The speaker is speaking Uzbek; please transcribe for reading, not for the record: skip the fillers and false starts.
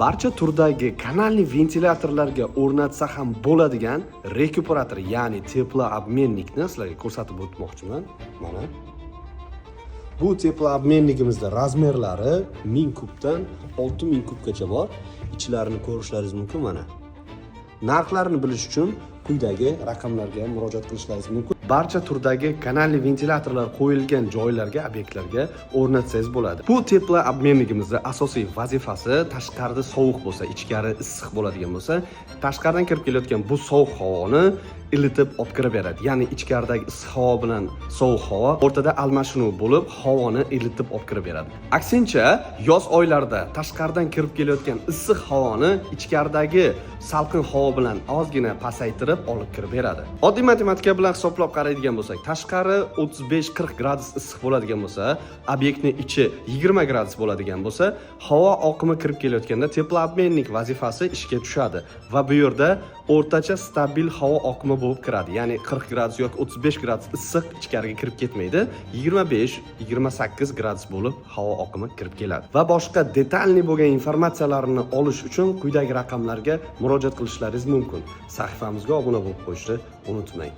barcha turdagi kanalli ventilyatorlarga o'rnatsa ham bo'ladigan rekuperator, ya'ni teploobmennikni sizlarga ko'rsatib o'tmoqchiman. Mana bu teploobmennikimizda razmerlari 1000 kubdan 6000 kubgacha bor. Ichlarini ko'rishlaringiz mumkin mana. Narxlarini bilish uchun quyidagi raqamlarga murojaat qilishlaringiz mumkin. Barcha turdagi kanalli ventilyatorlar qo'yilgan joylarga, obyektlarga o'rnatsangiz bo'ladi. Bu teploobmennikimizda asosiy vazifasi tashqarida sovuq bo'lsa, ichkari issiq bo'ladigan bo'lsa, tashqaridan kirib kelayotgan bu sovuq havoni ilitib olib kirib beradi. Ya'ni ichkaridagi issiq havo bilan sovuq havo o'rtada almashinuv bo'lib, havoni ilitib olib kirib beradi. Aksincha, yoz oylarida tashqaridan kirib kelayotgan issiq havoni ichkaridagi salqin havo bilan ozgina pasaytirib olib kirib beradi. Oddiy matematika bilan hisoblab qaraydigan bo'lsak, tashqari 35-40 gradus issiq bo'ladigan bo'lsa, obyektning ichi 20 gradus bo'ladigan bo'lsa, havo oqimi kirib kelayotganda teploobmennik vazifasi ishga tushadi va bu yerda o'rtacha stabil havo oqimi bo'lib kiradi. Ya'ni 40 gradus yoki 35 gradus issiq ichkariga kirib ketmaydi. 25-28 gradus bo'lib havo oqimi kirib keladi. Va boshqa detalli bo'lgan informatsiyalarni olish uchun quyidagi raqamlarga murojaat qilishlaringiz mumkin. Sahifamizga obuna bo'lib qo'yishni unutmang.